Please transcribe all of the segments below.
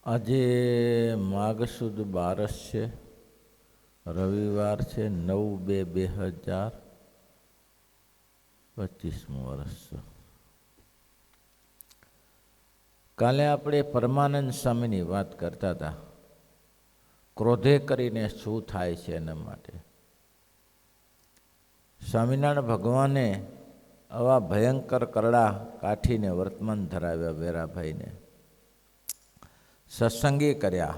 આજે માઘ સુદ 12 છે, રવિવાર છે, 9/2/2025 વર્ષ. કાલે આપણે પરમાનંદ સ્વામીની વાત કરતા હતા. ક્રોધે કરીને શું થાય છે એના માટે. સ્વામિનારાયણ ભગવાને આવા ભયંકર કરડા કાઠીને વર્તમાન ધરાવ્યા વેરાભાઈને. સત્સંગી કર્યા.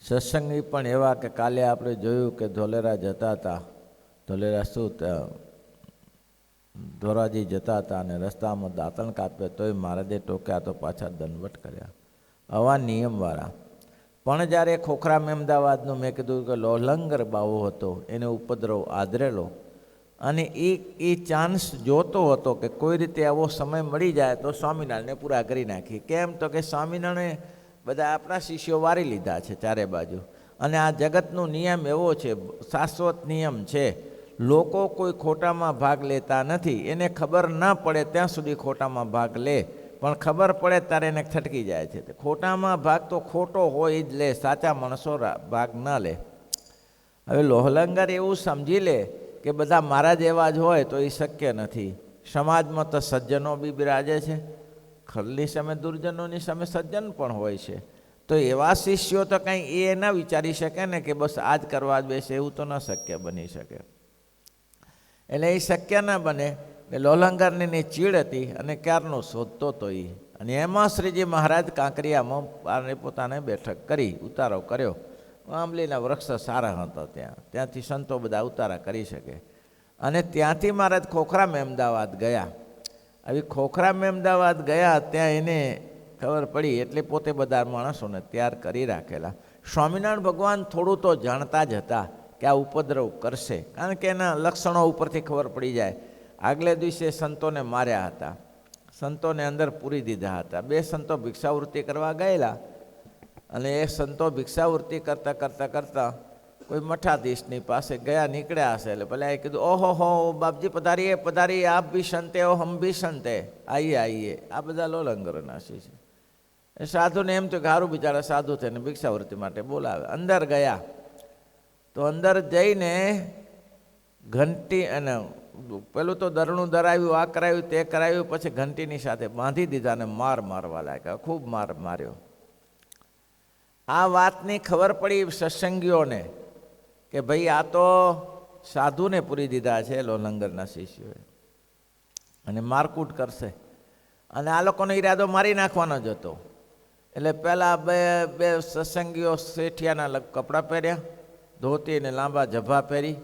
સત્સંગી પણ એવા કે કાલે આપણે જોયું કે ધોલેરા જતા હતા. ધોલેરા શું ધોરાજી જતા હતા અને રસ્તામાં દાંતણ કાપ્યો તોય મહારાજે ટોક્યા તો પાછા દંડવટ કર્યા. આવા નિયમવાળા. પણ જ્યારે ખોખરામ અમદાવાદનું મેં કીધું કે લોલંગર બાવો હતો, એને ઉપદ્રવ આદરેલો અને એ ચાન્સ જોતો હતો કે કોઈ રીતે આવો સમય મળી જાય તો સ્વામિનારાયણને પૂરા કરી નાખી. કેમ તો કે સ્વામિનારાયણે બધા આપણા શિષ્યો વારી લીધા છે ચારે બાજુ. અને આ જગતનો નિયમ એવો છે, શાશ્વત નિયમ છે. લોકો કોઈ ખોટામાં ભાગ લેતા નથી. એને ખબર ન પડે ત્યાં સુધી ખોટામાં ભાગ લે, પણ ખબર પડે ત્યારે એને છટકી જાય છે. ખોટામાં ભાગ તો ખોટો હોય જ લે, સાચા માણસો ભાગ ન લે. હવે લોહલંગર એવું સમજી લે કે બધા મારા જેવા જ હોય તો એ શક્ય નથી. સમાજમાં તો સજ્જનો બી બિરાજે છે, ખલની સામે દુર્જનોની સામે સજ્જન પણ હોય છે. તો એવા શિષ્યો તો કંઈ એ ન વિચારી શકે ને કે બસ આ જ કરવા જ બેસે, એવું તો ન શક્ય બની શકે. એટલે એ શક્ય ન બને. લોલંગરની ચીડ હતી અને ક્યારનો શોધતો હતો એ. અને એમાં શ્રીજી મહારાજ કાંકરિયામાં પોતાને બેઠક કરી, ઉતારો કર્યો. આંબલીના વૃક્ષ સારા હતા ત્યાંથી સંતો બધા ઉતારા કરી શકે. અને ત્યાંથી મહારાજ ખોખરામ અમદાવાદ ગયા. આવી ખોખરામ અમદાવાદ ગયા ત્યાં એને ખબર પડી એટલે પોતે બધા માણસોને તૈયાર કરી રાખેલા. સ્વામિનારાયણ ભગવાન થોડું તો જાણતા જ હતા કે આ ઉપદ્રવ કરશે, કારણ કે એના લક્ષણો ઉપરથી ખબર પડી જાય. આગલે દિવસે સંતોને માર્યા હતા, સંતોને અંદર પૂરી દીધા હતા. 2 સંતો ભિક્ષાવૃત્તિ કરવા ગયેલા અને એ સંતો ભિક્ષાવૃત્તિ કરતાં કોઈ મઠાધીશની પાસે ગયા, નીકળ્યા હશે. એટલે પેલા એ કીધું, ઓહો હો બાપજી પધારીએ પધારીએ, આપ ભી સંતે હો હમ ભી સંતે, આઈએ આઈએ. આ બધા લોલંગરના છે. એ સાધુને એમ તો કે સારું બિચારા સાધુ થઈને ભિક્ષાવૃત્તિ માટે બોલાવે. અંદર ગયા તો અંદર જઈને ઘંટી અને પેલું તો દરણું ધરાવ્યું, આ કરાવ્યું તે કરાવ્યું, પછી ઘંટીની સાથે બાંધી દીધા અને મારવા લાગ્યા. ખૂબ માર્યો. આ વાતની ખબર પડી સત્સંગીઓને કે ભાઈ આ તો સાધુને પૂરી દીધા છે લોલંગરના શિષ્યોએ અને મારકૂટ કરશે. અને આ લોકોનો ઈરાદો મારી નાખવાનો જ હતો. એટલે પહેલાં બે સત્સંગીઓ શેઠિયાના કપડાં પહેર્યા, ધોતી અને લાંબા જભા પહેરી,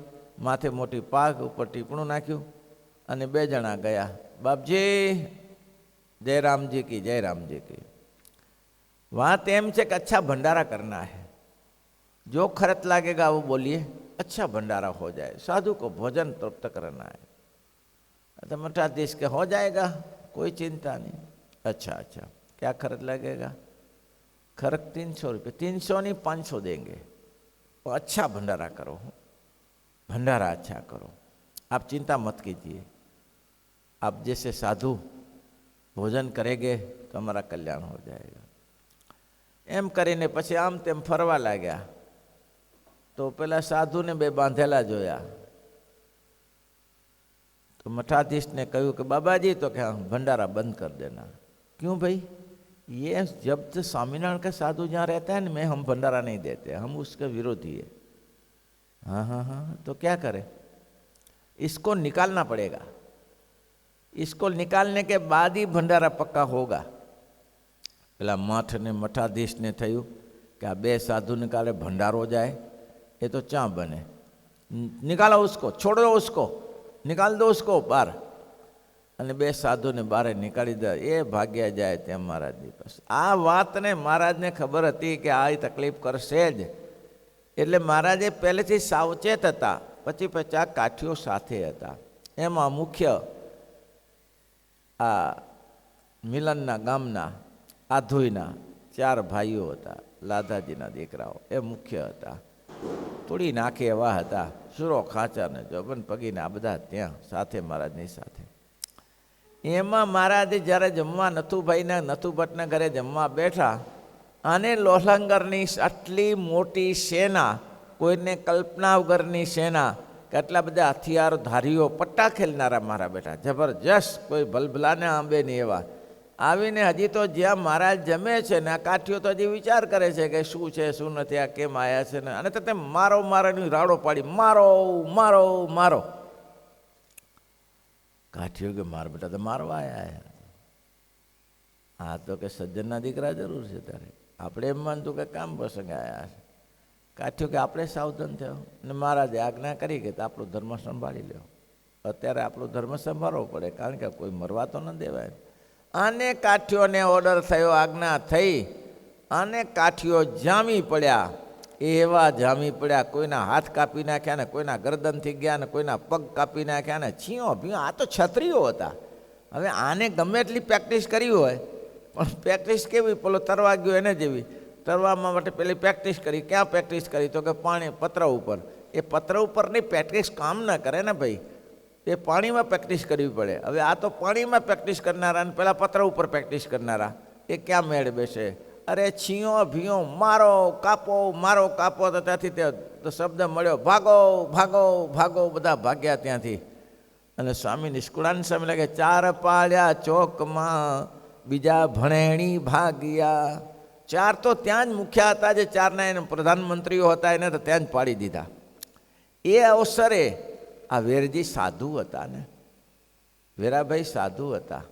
માથે મોટી પાઘ, ઉપર ટીપણું નાખ્યું અને 2 જણા ગયા. બાપજી જય રામજી કી, જય રામજી કી. बात एम છે કે अच्छा भंडारा करना है, जो खर्च लगेगा वो बोलिए, अच्छा भंडारा हो जाए, साधु को भोजन तृप्त करना है. तो मठाधीश के हो जाएगा, कोई चिंता नहीं. अच्छा अच्छा क्या खर्च लगेगा? खर्च 300 रुपये. 300 नहीं 500 देंगे, तो अच्छा भंडारा करो, भंडारा अच्छा करो, आप चिंता मत कीजिए. आप जैसे साधु भोजन करेंगे तो हमारा कल्याण हो जाएगा. એમ કરીને પછી આમ તેમ ફરવા લાગ્યા. તો પેલા સાધુને 2 બાંધેલા જોયા. તો મઠાધીશને કહ્યું કે બાબાજી, તો કે भंडारा बंद कर देना. क्यों भाई? ये जब से स्वामीनारायण का साधु जहाँ रहता है ना, मैं हम भंडारा नहीं देते, हम उसके विरोधी है. हाँ हाँ हाँ, तो क्या करें? इसको निकालना पड़ेगा, इसको निकालने के बाद ही भंडारा पक्का होगा. પેલા મઠને મઠાધીશને થયું કે આ 2 સાધુ નિકાલે ભંડારો જાય, એ તો ચા બને. નિકાલો ઉસકો, છોડ દો ઉસકો, નિકાલ દો ઉસકો બહાર. અને 2 સાધુને બહાર નીકાળી દે. એ ભાગ્યા જાય ત્યાં મહારાજની પાસે. આ વાતને મહારાજને ખબર હતી કે આ તકલીફ કરશે જ. એટલે મહારાજે પહેલેથી સાવચેત હતા. પછી 50 કાઠીઓ સાથે હતા. એમાં મુખ્ય આ મિલનના ગામના આધુઈના 4 ભાઈઓ હતા, લાધાજીના દીકરાઓ, એ મુખ્ય હતા. તોડી નાખે એવા હતા. સુરો ખાચર ને જોબન પગીને આ બધા ત્યાં સાથે મહારાજની સાથે. એમાં મહારાજે જ્યારે જમવા નથુભાઈના નથુભટ્ટના ઘરે જમવા બેઠા અને લોહલંગરની આટલી મોટી સેના, કોઈને કલ્પના વગરની સેના, કેટલા બધા હથિયારધારીઓ, પટ્ટા ખેલનારા મારા બેટા જબરજસ્ત, કોઈ ભલભલાને આંબે નહીં એવા આવીને હજી તો જ્યાં મહારાજ જમે છે ને આ કાઠીઓ તો હજી વિચાર કરે છે કે શું છે શું નથી, આ કેમ આવ્યા છે ને, અને તો તે મારો મારાની રાડો પાડી, મારો મારો મારો. કાઠીઓ કે મારા બેટા તો મારવા આવ્યા, હા તો કે સજ્જનના દીકરા જરૂર છે, ત્યારે આપણે એમ માનતું કે કામ પ્રસંગે આવ્યા છે. કાઠ્યો કે આપણે સાવધાન થયો ને મહારાજે આજ્ઞા કરી કે આપણો ધર્મ સંભાળી લ્યો. અત્યારે આપણો ધર્મ સંભાળવો પડે, કારણ કે કોઈ મરવા તો ન દેવાય. અને કાઠીઓને ઓર્ડર થયો, આજ્ઞા થઈ, અને કાઠીઓ જામી પડ્યા, એવા જામી પડ્યા, કોઈના હાથ કાપી નાખ્યા ને કોઈના ગરદનથી ગયા ને કોઈના પગ કાપી નાખ્યા ને છીઓ ભીઓ. આ તો છત્રીઓ હતા. હવે આને ગમે એટલી પ્રેક્ટિસ કરી હોય, પણ પ્રેક્ટિસ કેવી, પેલો તરવા ગયો એને જેવી. તરવામાં માટે પેલી પ્રેક્ટિસ કરી. ક્યાં પ્રેક્ટિસ કરી? તો કે પાણી, પત્ર ઉપર. એ પત્ર ઉપરની પ્રેક્ટિસ કામ ન કરે ને ભાઈ, એ પાણીમાં પ્રેક્ટિસ કરવી પડે. હવે આ તો પાણીમાં પ્રેક્ટિસ કરનારા અને પેલા પત્ર ઉપર પ્રેક્ટિસ કરનારા, એ ક્યાં મેળ બેસે? અરે છીઓ ભીઓ, મારો કાપો મારો કાપો. તો ત્યાંથી તે શબ્દ મળ્યો, ભાગો ભાગો ભાગો. બધા ભાગ્યા ત્યાંથી. અને સ્વામી નિષ્કુળાનંદ સ્વામી લાગે, ચાર પાડ્યા ચોકમાં, બીજા ભણેણી ભાગ્યા. ચાર તો ત્યાં જ મુખ્ય હતા, જે ચારના એને પ્રધાનમંત્રીઓ હતા, એને તો ત્યાં જ પાડી દીધા. એ અવસરે આ વેરજી સાધુ હતા ને, વેરાભાઈ સાધુ હતા.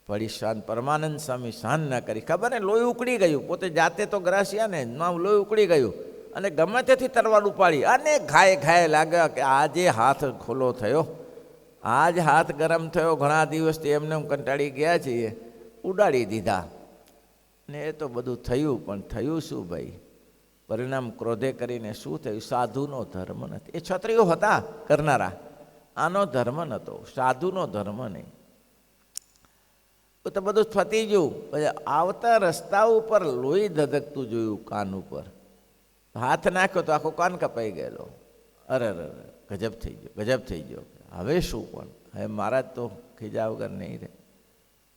પડી શાન પરમાનંદ સ્વામી શાન ના કરી, ખબર ને લોહી ઉકળી ગયું. પોતે જાતે તો ગ્રાસ્યા ને, લોહી ઉકળી ગયું. અને ગમે તેથી તરવાર ઉપાડી અને ઘાય ઘાય લાગ્યા કે આજે હાથ ખોલો થયો, આજ હાથ ગરમ થયો. ઘણા દિવસથી એમને કંટાળી ગયા છીએ, ઉડાડી દીધા. ને એ તો બધું થયું, પણ થયું શું ભાઈ? પરિણામ ક્રોધે કરીને શું થયું? સાધુનો ધર્મ નથી. એ ક્ષત્રિયો હતા કરનારા, આનો ધર્મ નહોતો, સાધુનો ધર્મ નહીં. તો બધું ફતી ગયું. પછી આવતા રસ્તા ઉપર લોહી ધધકતું જોયું, કાન ઉપર હાથ નાખ્યો તો આખો કાન કપાઈ ગયેલો. અરે અરે ગજબ થઈ ગયો, ગજબ થઈ ગયો. હવે શું? પણ હવે મહારાજ તો ખીજા વગર નહીં રહે.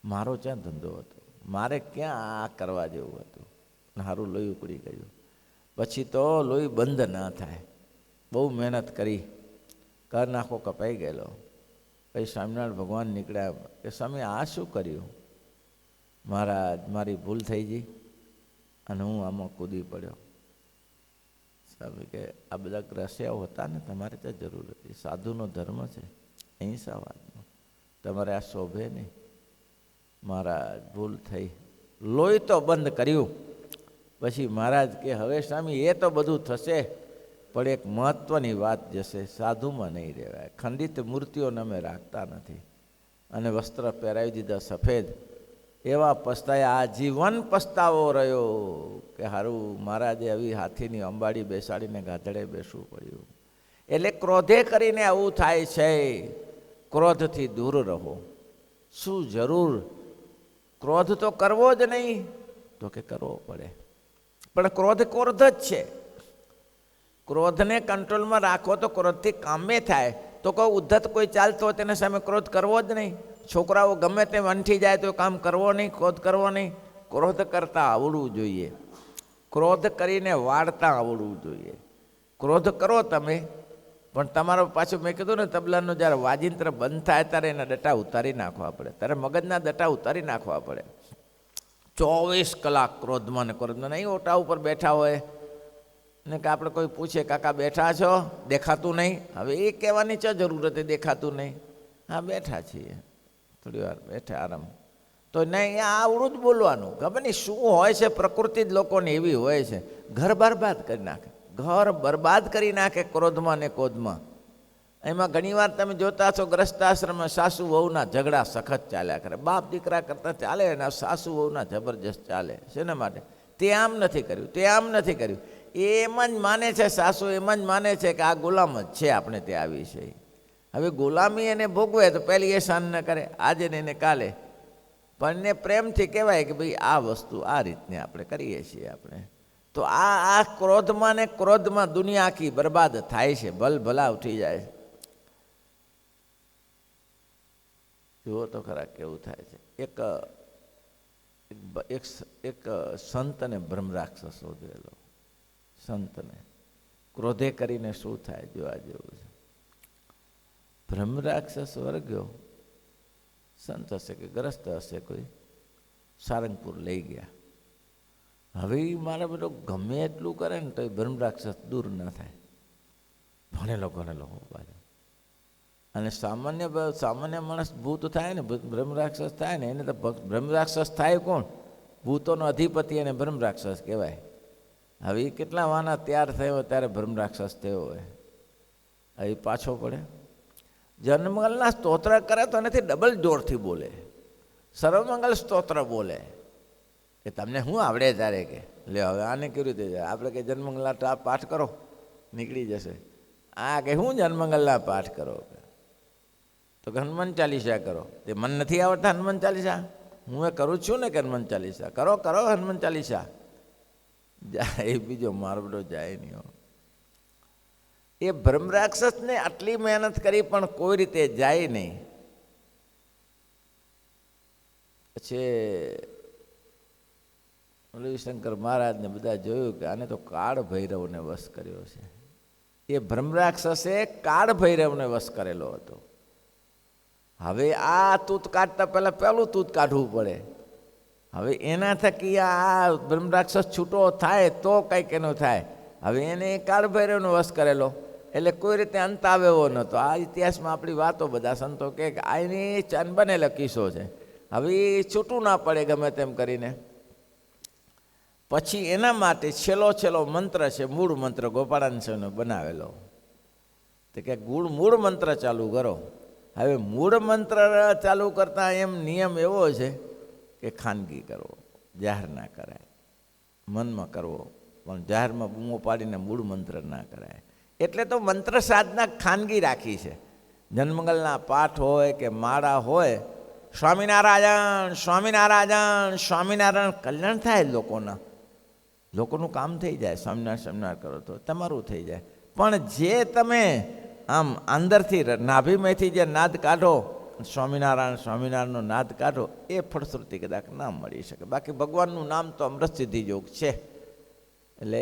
મારો ક્યાં ધંધો હતો, મારે ક્યાં આ કરવા જેવું હતું? સારું લોહી ઉકળી ગયું. પછી તો લોહી બંધ ના થાય, બહુ મહેનત કરી, કર નાખો કપાઈ ગયેલો. પછી સ્વામિનારાયણ ભગવાન નીકળ્યા કે સ્વામી આ શું કર્યું? મહારાજ મારી ભૂલ થઈ ગઈ અને હું આમાં કૂદી પડ્યો. સ્વામી કે આ બધા ગ્રસ્યાઓ હતા ને, તમારે ત્યાં જરૂર હતી. સાધુનો ધર્મ છે, અહિંસાવાદનો, તમારે આ શોભે નહીં. મહારાજ ભૂલ થઈ, લોહી તો બંધ કર્યું. પછી મહારાજ કે હવે સ્વામી એ તો બધું થશે, પણ એક મહત્ત્વની વાત જશે, સાધુમાં નહીં રહેવાય. ખંડિત મૂર્તિઓને અમે રાખતા નથી. અને વસ્ત્ર પહેરાવી દીધા સફેદ. એવા પસ્તાયા, આજીવન પસ્તાવો રહ્યો કે સારું મહારાજે આવી હાથીની અંબાડી બેસાડીને ગાધડે બેસવું પડ્યું. એટલે ક્રોધે કરીને આવું થાય છે. ક્રોધથી દૂર રહો. શું જરૂર? ક્રોધ તો કરવો જ નહીં, તો કે કરવો પડે, પણ ક્રોધ ક્રોધ જ છે. ક્રોધને કંટ્રોલમાં રાખો તો ક્રોધથી કામે થાય. તો કહું ઉદ્ધત કોઈ ચાલતો હોય તેના સામે ક્રોધ કરવો જ નહીં. છોકરાઓ ગમે તેમ અંઠી જાય તો કામ કરવો નહીં, ક્રોધ કરવો નહીં. ક્રોધ કરતાં આવડવું જોઈએ, ક્રોધ કરીને વાળતા આવડવું જોઈએ. ક્રોધ કરો તમે, પણ તમારો પાછું મેં કીધું ને, તબલાનો જ્યારે વાજિંત્ર બંધ થાય ત્યારે એના ડટા ઉતારી નાખવા પડે, ત્યારે મગજના ડટા ઉતારી નાખવા પડે. 24 કલાક ક્રોધમાં ને ક્રોધમાં નહીં. ઓટા ઉપર બેઠા હોય ને કે આપણે કોઈ પૂછે કાકા બેઠા છો, દેખાતું નહીં. હવે એ કહેવાની ચા જરૂર હતી, દેખાતું નહીં? હા બેઠા છીએ, થોડી વાર બેઠા આરામ. તો નહીં, આવડું જ બોલવાનું. ખબર નહીં શું હોય છે, પ્રકૃતિ જ લોકોની એવી હોય છે. ઘર બરબાદ કરી નાખે, ઘર બરબાદ કરી નાખે ક્રોધમાં ને ક્રોધમાં. એમાં ઘણીવાર તમે જોતા છો ગ્રસ્તાશ્રમમાં સાસુ વહુના ઝઘડા સખત ચાલ્યા કરે. બાપ દીકરા કરતાં ચાલે ને સાસુ વહુના જબરજસ્ત ચાલે. શેના માટે? તે આમ નથી કર્યું, તે આમ નથી કર્યું. એમ જ માને છે સાસુ, એમ જ માને છે કે આ ગુલામ જ છે, આપણે તે આવી છે. હવે ગુલામી એને ભોગવે તો પહેલી એ સહન ન કરે, આજે ને એને કાલે. પણ એને પ્રેમથી કહેવાય કે ભાઈ આ વસ્તુ આ રીતને આપણે કરીએ છીએ આપણે. તો આ ક્રોધમાં ને ક્રોધમાં દુનિયા આખી બરબાદ થાય છે, ભલભલા ઉઠી જાય. જુઓ તો ખરા કેવું થાય છે. એક એક સંતને બ્રહ્મરાક્ષસ શોધેલો. સંતને ક્રોધે કરીને શું થાય જોવા જેવું છે. બ્રહ્મરાક્ષસ વર્ગ્યો, સંત હશે કે ગ્રસ્ત હશે, કોઈ સારંગપુર લઈ ગયા. હવે મારા બધો ગમે એટલું કરે ને તો એ બ્રહ્મરાક્ષસ દૂર ન થાય. ભણેલો ગણેલો બાજુ. અને સામાન્ય માણસ ભૂત થાય ને, બ્રહ્મરાક્ષસ થાય ને, એને તો બ્રહ્મરાક્ષસ થાય કોણ? ભૂતોનો અધિપતિ એને બ્રહ્મરાક્ષસ કહેવાય. હવે એ કેટલા વાના તૈયાર થયો ત્યારે બ્રહ્મરાક્ષસ થયો હોય. હવે પાછો પડે. જન્મમંગલના સ્તોત્ર કરે તો એનાથી ડબલ જોરથી બોલે. સર્વમંગલ સ્તોત્ર બોલે કે તમને શું આવડે ત્યારે કે લે હવે આને કેવી રીતે જાય? આપણે કે જન્મમંગલના પાઠ કરો નીકળી જશે. આ કે હું જન્મમંગલના પાઠ કરો તો કે હનુમાન ચાલીસા કરો. તે મને નથી આવડતા હનુમાન ચાલીસા, હું એ કરું છું ને કે હનુમાન ચાલીસા કરો કરો હનુમાન ચાલીસા. જાય બીજો મારો બધો જાય નહીં. એ બ્રહ્મરાક્ષસને આટલી મહેનત કરી પણ કોઈ રીતે જાય નહીં. પછી રવિશંકર મહારાજને બધા જોયું કે આને તો કાળ ભૈરવને વશ કર્યો છે. એ બ્રહ્મરાક્ષસે કાળ ભૈરવને વશ કરેલો હતો. હવે આ તૂત કાઢતા પહેલાં પહેલું તૂત કાઢવું પડે. હવે એના થકી આ બ્રહ્મરાક્ષસ છૂટો થાય તો કંઈક એનું થાય. હવે એને કાળ ભૈરવનો વશ કરેલો એટલે કોઈ રીતે અંત આવે એવો નહોતો. આ ઇતિહાસમાં આપણી વાતો બધા સંતો કે આ એની ચન બનેલો કિસ્સો છે. હવે એ છૂટું ના પડે ગમે તેમ કરીને. પછી એના માટે છેલ્લો મંત્ર છે, મૂળ મંત્ર ગોપાળાનંદ સ્વામીનો બનાવેલો. તો કે મૂળ મંત્ર ચાલુ કરો. હવે મૂળ મંત્ર ચાલુ કરતા એમ નિયમ એવો છે કે ખાનગી કરવો, જાહેર ના કરાય. મનમાં કરવો પણ જાહેરમાં બૂમો પાડીને મૂળ મંત્ર ના કરાય. એટલે તો મંત્ર સાધના ખાનગી રાખી છે. જન્મંગલના પાઠ હોય કે માળા હોય, સ્વામિનારાયણ સ્વામિનારાયણ સ્વામિનારાયણ, કલ્યાણ થાય લોકોનું કામ થઈ જાય. સ્વામિનારાયણ સ્વામિનારાયણ કરો તો તમારું થઈ જાય. પણ જે તમે આમ અંદરથી નાભીમાંથી જે નાદ કાઢો, સ્વામિનારાયણ સ્વામિનારાયણનો નાદ કાઢો, એ ફળશ્રુતિ કદાચ ના મળી શકે. બાકી ભગવાનનું નામ તો અમૃત સિદ્ધિ યોગ છે એટલે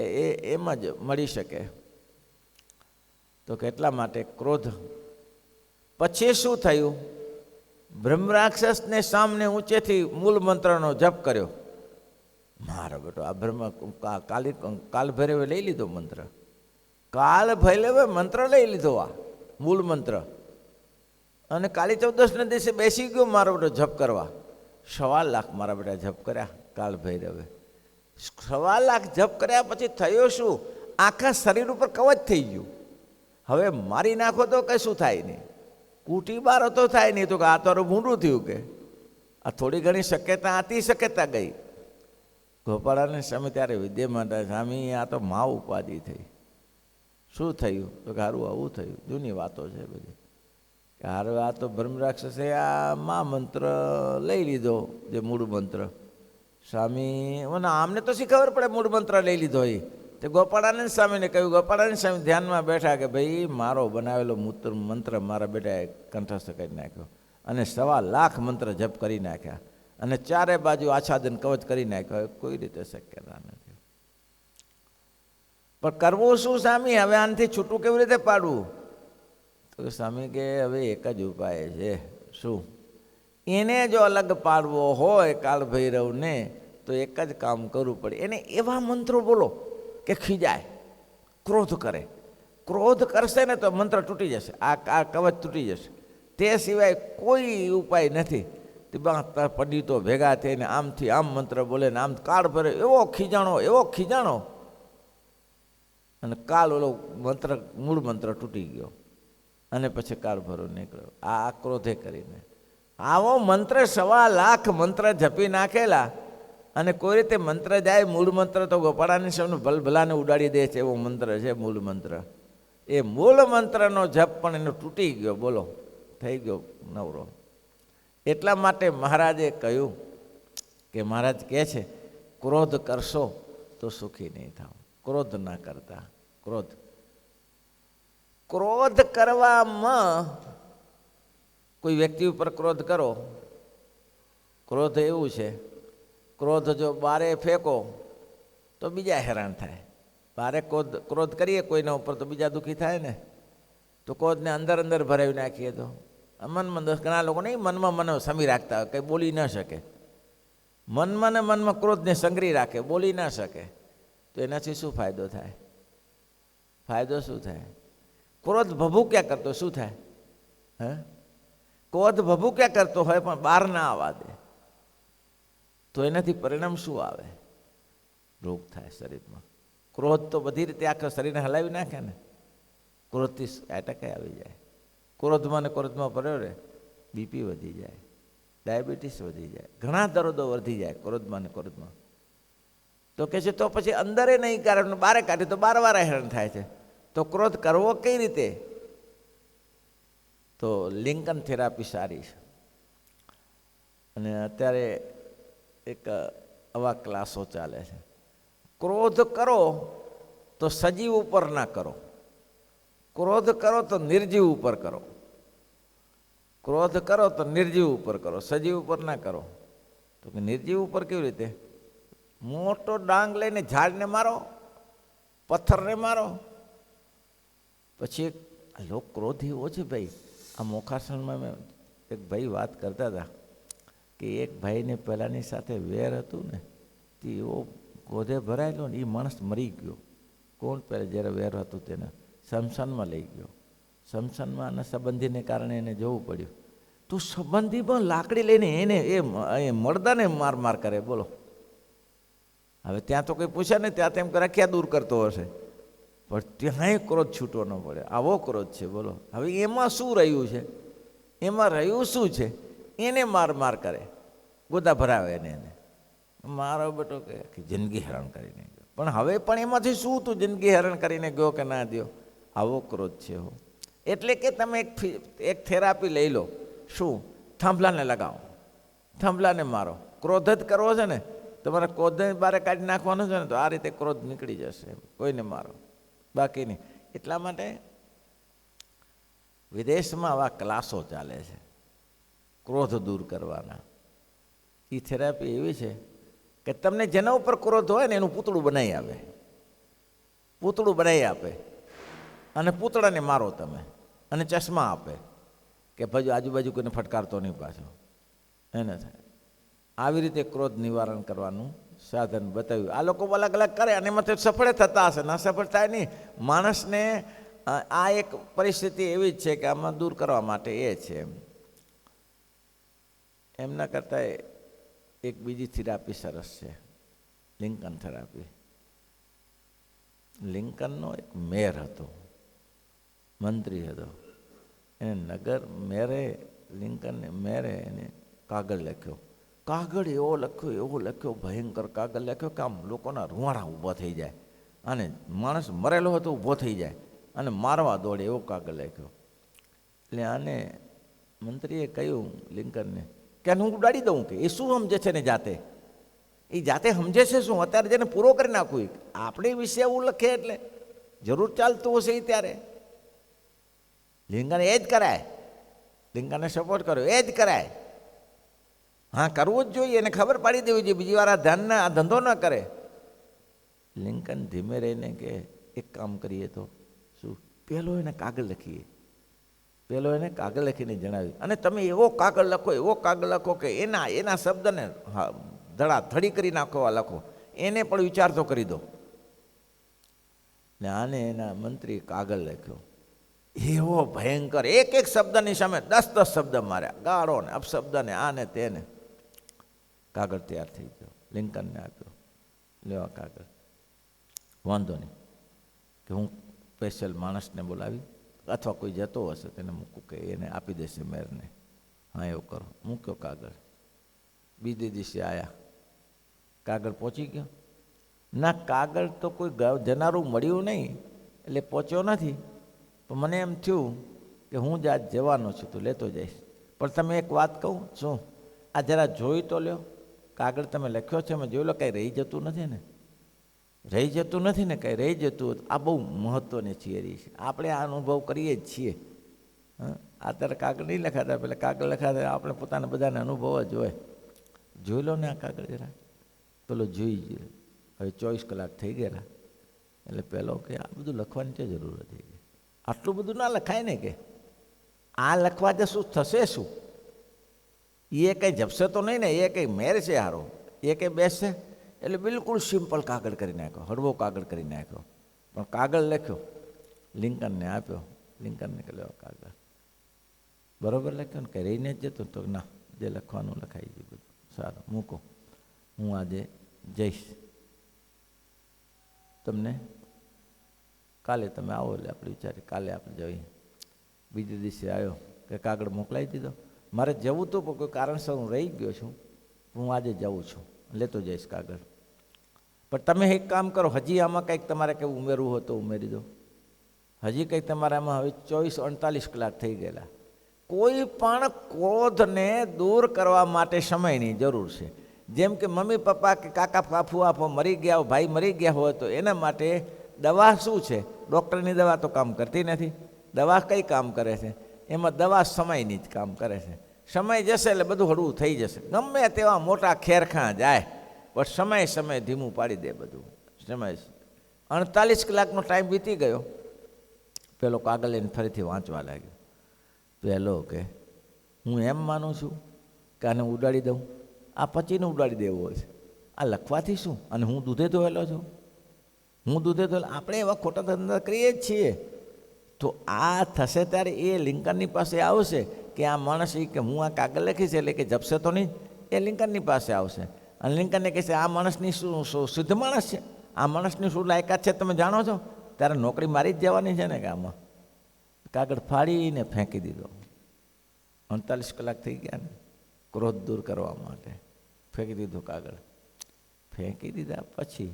એમ જ મળી શકે. તો કેટલા માટે ક્રોધ. પછી શું થયું? બ્રહ્મરાક્ષસને સામને ઊંચેથી મૂળ મંત્રનો જપ કર્યો. મારો બેટો આ કાલ ભૈરવે લઈ લીધો મંત્ર. કાલ ભૈરવે મંત્ર લઈ લીધો, આ મૂળ મંત્ર. અને કાળી ચૌદસના દિવસે બેસી ગયો મારો બેટો જપ કરવા. 1.25 લાખ મારા બેટા જપ કર્યા કાલ ભૈરવે. 1.25 લાખ જપ કર્યા પછી થયો શું? આખા શરીર ઉપર કવચ થઈ ગયું. હવે મારી નાખો તો કશું થાય નહીં, કૂટી બારો તો થાય નહીં. તો કે આ તારું ભૂંડું થયું કે આ થોડી ઘણી શક્યતા હતી, શક્યતા ગઈ. ગોપાળાનંદ સ્વામી ત્યારે વિદ્યમાન સ્વામી આ તો મા ઉપાધિ થઈ. શું થયું? તો કે હારું આવું થયું. જૂની વાતો છે બધી. કે હારું આ તો બ્રહ્મરાક્ષસે આ મા મંત્ર લઈ લીધો, જે મૂળ મંત્ર. સ્વામી મને આમને તો શી ખબર પડે મૂળ મંત્ર લઈ લીધો. એ તે ગોપાળાનંદ સ્વામીને કહ્યું. ગોપાળાનંદ સ્વામી ધ્યાનમાં બેઠા કે ભાઈ મારો બનાવેલો મંત્ર મારા બેટાએ કંઠસ્થ કરી નાખ્યો અને 1.25 લાખ મંત્ર જપ કરી નાખ્યા અને ચારે બાજુ આચ્છાદન કવચ કરી નાખ્યો. કોઈ રીતે શક્યતા નથી. પણ કરવું શું સ્વામી? હવે આનાથી છૂટું કેવી રીતે પાડવું? તો સ્વામી કે હવે એક જ ઉપાય છે. શું? એને જો અલગ પાડવો હોય કાળ ભૈરવને તો એક જ કામ કરવું પડે. એને એવા મંત્રો બોલો કે ખીજાય, ક્રોધ કરે. ક્રોધ કરશે ને તો મંત્ર તૂટી જશે, આ કવચ તૂટી જશે. તે સિવાય કોઈ ઉપાય નથી. પંડિતો ભેગા થઈને આમથી આમ મંત્ર બોલે ને આમ કાળ ભરે એવો ખીજાણો અને કાળ ઓલો મંત્ર મૂળ મંત્ર તૂટી ગયો અને પછી કાળ ભરો નીકળ્યો. આ ક્રોધે કરીને આવો મંત્ર 1.25 લાખ મંત્ર જપી નાખેલા અને કોઈ રીતે મંત્ર જાય. મૂળ મંત્ર તો ગોપાળાનંદ સ્વામીનું ભલભલાને ઉડાડી દે છે એવો મંત્ર છે મૂળ મંત્ર. એ મૂળ મંત્રનો જપ પણ એનો તૂટી ગયો. બોલો, થઈ ગયો નવરો. એટલા માટે મહારાજે કહ્યું કે મહારાજ કહે છે ક્રોધ કરશો તો સુખી નહીં થાવ. ક્રોધ ના કરતા. ક્રોધ કરવામાં કોઈ વ્યક્તિ ઉપર ક્રોધ કરો. ક્રોધ એવું છે, ક્રોધ જો બારે ફેંકો તો બીજા હેરાન થાય. બારે ક્રોધ કરીએ કોઈના ઉપર તો બીજા દુઃખી થાય ને. તો ક્રોધને અંદર અંદર ભરાવી નાખીએ તો મનમાં ઘણા લોકો નહીં મનમાં સમી રાખતા હોય, કંઈ બોલી ન શકે. મનમાં ને મનમાં ક્રોધને સંગ્રહી રાખે, બોલી ના શકે. તો એનાથી શું ફાયદો થાય? ફાયદો શું થાય? ક્રોધ ભભૂક્યા કરતો શું થાય? હે, ક્રોધ ભભૂક્યા કરતો હોય પણ બહાર ના આવવા દે તો એનાથી પરિણામ શું આવે? રોગ થાય શરીરમાં. ક્રોધ તો બધી રીતે આખા શરીરને હલાવી નાખે ને. ક્રોધથી એટેક આવી જાય. ક્રોધમાં ને ક્રોધમાં પડ્યો રહે, બીપી વધી જાય, ડાયાબિટીસ વધી જાય, ઘણા દર્દો વધી જાય ક્રોધમાં ને ક્રોધમાં. તો કે છે તો પછી અંદરે નહીં કારણ બારે કાઢે તો બાર વાર હેરાન થાય છે. તો ક્રોધ કરવો કઈ રીતે? તો લિંકન થેરાપી સારી છે. અને અત્યારે એક આવા ક્લાસો ચાલે છે. ક્રોધ કરો તો સજીવ ઉપર ના કરો, ક્રોધ કરો તો નિર્જીવ ઉપર કરો. ક્રોધ કરો તો નિર્જીવ ઉપર કરો, સજીવ ઉપર ના કરો. તો કે નિર્જીવ ઉપર કેવી રીતે? મોટો ડાંગ લઈને ઝાડને મારો, પથ્થરને મારો. પછી લોક ક્રોધ એવો છે ભાઈ. આ મોખાસણમાં મેં એક ભાઈ વાત કરતા હતા કે એક ભાઈને પહેલાંની સાથે વેર હતું ને, તે એવો ક્રોધે ભરાયેલો ને, એ માણસ મરી ગયો. કોણ? પહેલાં જ્યારે વેર હતું તેને શમશાનમાં લઈ ગયો. શમશાનમાં આના સંબંધીને કારણે એને જવું પડ્યું. તો સંબંધીમાં લાકડી લઈને એને એ મરદાને માર કરે. બોલો, હવે ત્યાં તો કંઈ પૂછે ને, ત્યાં તેમ કરે ક્યાં દૂર કરતો હશે, પણ ત્યાંય ક્રોધ છૂટવો ન પડે. આવો ક્રોધ છે. બોલો, હવે એમાં શું રહ્યું છે? એમાં રહ્યું શું છે? એને માર કરે, ગોદા ભરાવે એને મારો બેટો કે જિંદગી હેરાન કરીને ગયો. પણ હવે પણ એમાંથી શું તું જિંદગી હેરાન કરીને ગયો કે ના દો? આવો ક્રોધ છે. હો, એટલે કે તમે એક થેરાપી લઈ લો. શું? થાંભલાને લગાવો, થાંભલાને મારો. ક્રોધ જ કરવો છે ને, તમારે ક્રોધને બારે કાઢી નાખવાનો છે ને, તો આ રીતે ક્રોધ નીકળી જશે. કોઈને મારો, બાકી નહીં. એટલા માટે વિદેશમાં આવા ક્લાસો ચાલે છે ક્રોધ દૂર કરવાના. એ થેરાપી એવી છે કે તમને જેના ઉપર ક્રોધ હોય ને એનું પૂતળું બનાવી આપે, પૂતળું બનાવી આપે અને પૂતળાને મારો તમે, અને ચશ્મા આપે કે ભાઈ આજુબાજુ કોઈને ફટકારતો નહીં પાછો. એને થાય આવી રીતે ક્રોધ નિવારણ કરવાનું સાધન બતાવ્યું. આ લોકો અલગ અલગ કરે અને એમાં સફળ થતા હશે, ના સફળ થાય નહીં. માણસને આ એક પરિસ્થિતિ એવી જ છે કે આમાં દૂર કરવા માટે એ છે. એમના કરતાં એક બીજી થેરાપી સરસ છે, લિંકન થેરાપી. લિંકનનો એક મેયર હતો, મંત્રી હતો. એને નગર મેયરે, લિંકનને મેયરે એને કાગળ લખ્યો. કાગળ એવો લખ્યો ભયંકર કાગળ લખ્યો કે આમ લોકોના રૂવાડા ઊભા થઈ જાય, અને માણસ મરેલો હતો ઊભો થઈ જાય અને મારવા દોડે એવો કાગળ લખ્યો. એટલે આને મંત્રીએ કહ્યું લિંકનને કે હું ઉડાડી દઉં કે એ શું સમજે છે ને જાતે? એ જાતે સમજે છે શું? અત્યારે જેને પૂરો કરી નાખવું. આપણે વિશે એવું લખે એટલે જરૂર ચાલતું હશે એ ત્યારે. લિંકને એ જ કરાય, લિંકનને સપોર્ટ કર્યો, એ જ કરાય. હા, કરવું જ જોઈએ, એને ખબર પાડી દેવી જોઈએ, બીજી વાર આ ધંધો ન કરે. લિંકન ધીમે રહીને કે એક કામ કરીએ તો શું? પહેલો એને કાગળ લખીએ, પહેલો એને કાગળ લખીને જણાવ્યું. અને તમે એવો કાગળ લખો કે એના શબ્દને ધડી કરી નાખો, લખો, એને પણ વિચાર તો કરી દો. ને આને એના મંત્રી કાગળ લખ્યો, એવો ભયંકર, એક શબ્દની સામે 10 શબ્દ માર્યા, ગાળો ને અપશબ્દ ને આને તેને. કાગળ તૈયાર થઈ ગયો, લિંકનને આપ્યો. લેવા કાગળ, વાંધો નહીં કે હું સ્પેશિયલ માણસને બોલાવી અથવા કોઈ જતો હશે તેને મૂકું કે એને આપી દેશે મેયરને. હા, એવું કરો. મૂક્યો કાગળ. બીજે દિવસે આવ્યા, કાગળ પહોંચી ગયો ના? કાગળ તો કોઈ જનારું મળ્યું નહીં એટલે પહોંચ્યો નથી. પણ મને એમ થયું કે હું જ આજ જવાનો છું, તો લેતો જઈશ. પણ તમે એક વાત કહું, શું? આ જરા જોઈ તો લ્યો, કાગળ તમે લખ્યો છે, મેં જોઈ લો, કંઈ રહી જતું નથી ને? રહી જતું નથી ને? કંઈ રહી જતું? આ બહુ મહત્ત્વની થિયરી છે, આપણે આ અનુભવ કરીએ જ છીએ. અત્યારે કાગળ નહીં લખાતા, પેલા કાગળ લખાતા આપણે પોતાના બધાને અનુભવ જ હોય. જોઈ લો ને આ કાગળ જરા. પેલો જોઈ ગયો, હવે 24 કલાક થઈ ગયેલા. એટલે પેલો કે આ બધું લખવાની છે જરૂર હતી, આટલું બધું ના લખાય ને, કે આ લખવા જે શું થશે, શું એ કંઈ જપશે તો નહીં ને, એ કંઈ મેર છે હારો, એ કંઈ બેસશે. એટલે બિલકુલ સિમ્પલ કાગળ કરી નાખ્યો, હળવો કાગળ કરી નાખ્યો. પણ કાગળ લખ્યો, લિંકનને આપ્યો. લિંકનને કહ્યું કાગળ બરાબર લખ્યો ને, કે રહીને જ જતો તો ના, જે લખવાનું લખાઈ ગયું બધું, સારું મૂકો, હું આજે જઈશ, તમને કાલે તમે આવો. એટલે આપણે વિચારીએ કાલે આપણે જઈએ. બીજે દિવસે આવ્યો કે કાગળ મોકલાવી દીધો. મારે જવું હતું પણ કોઈ કારણસર હું રહી ગયો છું, હું આજે જઉં છું, લેતો જઈશ કાગળ. પણ તમે એક કામ કરો, હજી આમાં કંઈક તમારે કંઈક ઉમેરવું હોય તો ઉમેરી દો. હજી કંઈક તમારે આમાં હવે 24-48 કલાક થઈ ગયેલા. કોઈ પણ ક્રોધને દૂર કરવા માટે સમયની જરૂર છે. જેમ કે મમ્મી પપ્પા કે કાકા કાફુ આપો મરી ગયા હોય, ભાઈ મરી ગયા હોય, તો એના માટે દવા શું છે? ડૉક્ટરની દવા તો કામ કરતી નથી. દવા કઈ કામ કરે છે? એમાં દવા સમયની જ કામ કરે છે. સમય જશે એટલે બધું હળવું થઈ જશે. ગમે તેવા મોટા ખેરખા જાય, પણ સમય ધીમું પાડી દે બધું. સમય 48 કલાકનો ટાઈમ વીતી ગયો. પેલો કાગળ લઈને ફરીથી વાંચવા લાગ્યો. પહેલો કે હું એમ માનું છું કે આને ઉડાડી દઉં, આ પચીને ઉડાડી દેવો છે, આ લખવાથી શું? અને હું દૂધે ધોયેલો છું, હું દૂધે ધોયેલો. આપણે એવા ખોટા ધંધા કરીએ જ છીએ. તો આ થશે ત્યારે એ લિંકનની પાસે આવશે કે આ માણસ કે હું આ કાગળ લખીશ એટલે કે જપશે તો નહીં. એ લિંકનની પાસે આવશે અને લિંકનને કહેશે આ માણસની શું શુદ્ધ માણસ છે, આ માણસની શું લાયકાત છે તમે જાણો છો? ત્યારે નોકરી મારી જ જવાની છે ને. કે આમાં કાગળ ફાડીને ફેંકી દીધો. 48 કલાક થઈ ગયા ને ક્રોધ દૂર કરવા માટે. ફેંકી દીધો કાગળ. ફેંકી દીધા પછી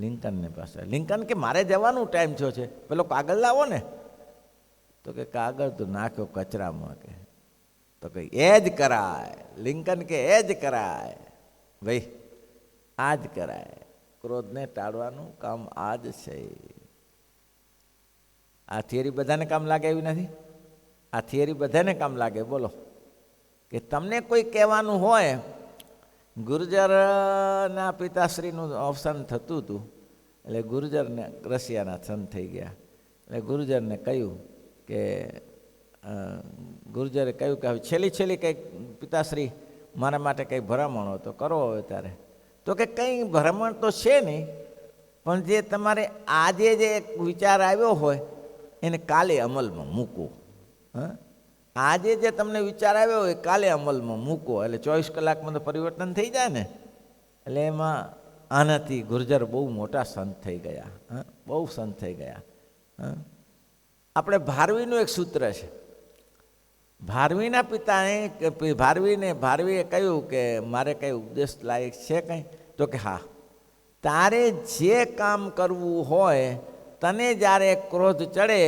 લિંકનને પાસે, લિંકન કે મારે જવાનું ટાઈમ થયો છે, પેલો કાગળ લાવો ને. તો કે કાગળ તો નાખ્યો કચરામાં. કે તો કે એ જ કરાય. લિંકન કે એ જ કરાય ભાઈ, આ જ કરાય. ક્રોધને ટાળવાનું કામ આ જ છે. આ થિયરી બધાને કામ લાગે એવી નથી. આ થિયરી બધાને કામ લાગે. બોલો કે તમને કોઈ કહેવાનું હોય, ગુર્જરના પિતાશ્રીનું અવસાન થતું હતું, એટલે ગુર્જરને રશિયાના સંત થઈ ગયા. એટલે ગુર્જરને કહ્યું કે ગુર્જરે કહ્યું કે હવે છેલ્લી કંઈક પિતાશ્રી મારા માટે કંઈ ભરામણો તો કરો હવે ત્યારે. તો કે કંઈ ભરામણ તો છે નહીં, પણ જે તમારે આજે જે એક વિચાર આવ્યો હોય એને કાલે અમલમાં મૂકો. આજે જે તમને વિચાર આવ્યો હોય કાલે અમલમાં મૂકો. એટલે 24 કલાકમાં તો પરિવર્તન થઈ જાય ને. એટલે એમાં આનાથી ગુર્જર બહુ મોટા સંત થઈ ગયા. બહુ સંત થઈ ગયા. આપણે ભારવીનું એક સૂત્ર છે. ભારવીના પિતાએ ભારવીએ કહ્યું કે મારે કંઈ ઉપદેશ લાયક છે કંઈ? તો કે હા, તારે જે કામ કરવું હોય, તને જ્યારે ક્રોધ ચડે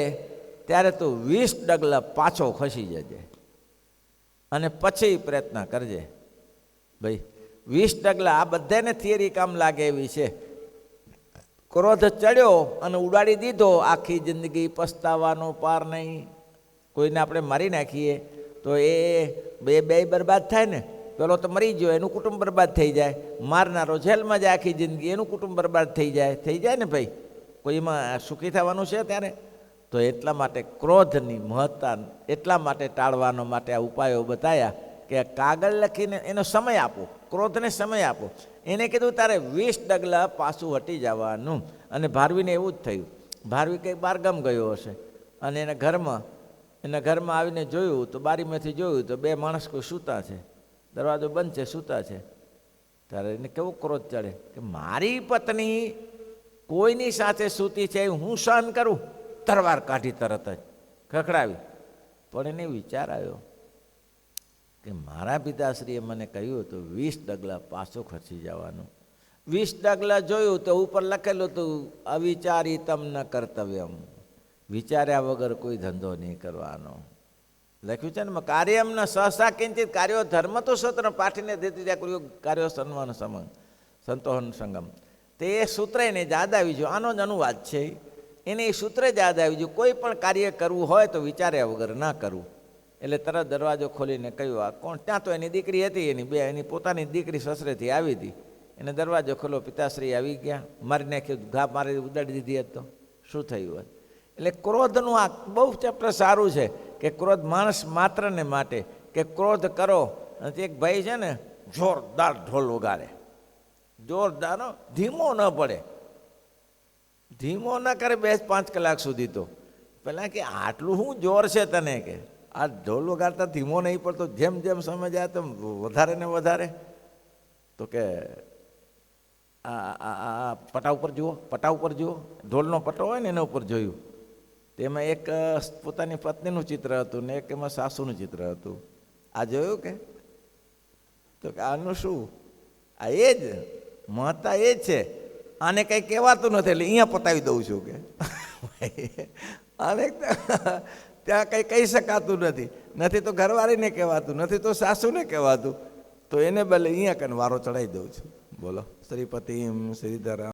ત્યારે તું 20 ડગલા પાછો ખસી જજે અને પછી પ્રયત્ન કરજે. ભાઈ 20 ડગલા આ બધાને થિયરી કામ લાગે એવી છે. ક્રોધ ચડ્યો અને ઉડાડી દીધો, આખી જિંદગી પસ્તાવાનો પાર નહીં. કોઈને આપણે મારી નાખીએ તો એ બે બરબાદ થાય ને. પેલો તો મરી ગયો, એનું કુટુંબ બરબાદ થઈ જાય. મારનારો જેલમાં જાય આખી જિંદગી, એનું કુટુંબ બરબાદ થઈ જાય ને ભાઈ. કોઈમાં સુખી થવાનું છે ત્યારે? તો એટલા માટે ક્રોધની મહત્તા એટલા માટે ટાળવાનો માટે આ ઉપાયો બતાવ્યા કે કાગળ લખીને એનો સમય આપો, ક્રોધને સમય આપો. એને કીધું તારે 20 ડગલા પાછું હટી જવાનું. અને ભારવીને એવું જ થયું. ભારવી કંઈક બહારગામ ગયો હશે અને એના ઘરમાં આવીને જોયું તો બારીમાંથી જોયું તો 2 માણસ કોઈ સૂતા છે, દરવાજો બંધ છે, સૂતા છે. ત્યારે એને કેવો ક્રોધ ચડે કે મારી પત્ની કોઈની સાથે સૂતી છે, હું સહન કરું? તરવાર કાઢી તરત જ ખખડાવી. પણ એને વિચાર આવ્યો કે મારા પિતાશ્રીએ મને કહ્યું હતું 20 ડગલા પાછું ખસી જવાનું. 20 ડગલા જોયું તો ઉપર લખેલું હતું અવિચારિતમ ન કર્તવ્યમ, વિચાર્યા વગર કોઈ ધંધો નહીં કરવાનો. લખ્યું છે ને કાર્યમ ન સહસા કિંચિત કાર્યો ધર્મ તો સત્ર પાઠીને દેતી ત્યાં કાર્યો સન્માન સમંગ સંતોહન સંગમ. તે એ સૂત્ર એને યાદ આવી ગયું. આનો જ અનુવાદ છે. એને એ સૂત્ર જ યાદ આવી ગયું. કોઈ પણ કાર્ય કરવું હોય તો વિચાર્યા વગર ના કરવું. એટલે તરત દરવાજો ખોલીને કહ્યું આ કોણ? ત્યાં તો એની દીકરી હતી, એની પોતાની દીકરી સસરેથી આવી હતી. એને દરવાજો ખોલો, પિતાશ્રી આવી ગયા, મારી નાખ્યું, ઘા મારી ઉડાડી દીધી હતી તો શું થયું હોય. એટલે ક્રોધનું આ બહુ ચેપ્ટર સારું છે કે ક્રોધ માણસ માત્રને માટે કે ક્રોધ કરો. અને એક ભાઈ છે ને જોરદાર ઢોલ વગાડે, જોરદાર, ધીમો ન પડે, ધીમો ન કરે 2-5 કલાક સુધી. તો પેલા કે આટલું શું જોર છે તને, કે આ ઢોલ વગાડતા ધીમો નહીં પડતો, જેમ જેમ સમય જાય તેમ વધારે ને વધારે. તો કે આ પટા ઉપર જુઓ, પટા ઉપર જુઓ, ઢોલનો પટ્ટો હોય ને એના ઉપર જોયું. તેમાં એક પોતાની પત્નીનું ચિત્ર હતું ને એક એમાં સાસુનું ચિત્ર હતું. આ જોયું કે? તો કે આનું શું, આ એ જ મહત્તા એ જ છે, આને કંઈ કહેવાતું નથી એટલે અહીંયા પતાવી દઉં છું કે આને ત્યાં કંઈ કહી શકાતું નથી, નથી તો ઘરવાળીને કહેવાતું, નથી તો સાસુને કહેવાતું, તો એને બદલે અહીંયા કને વારો ચડાવી દઉં છું. બોલો, શ્રીપતિમ શ્રીધરા.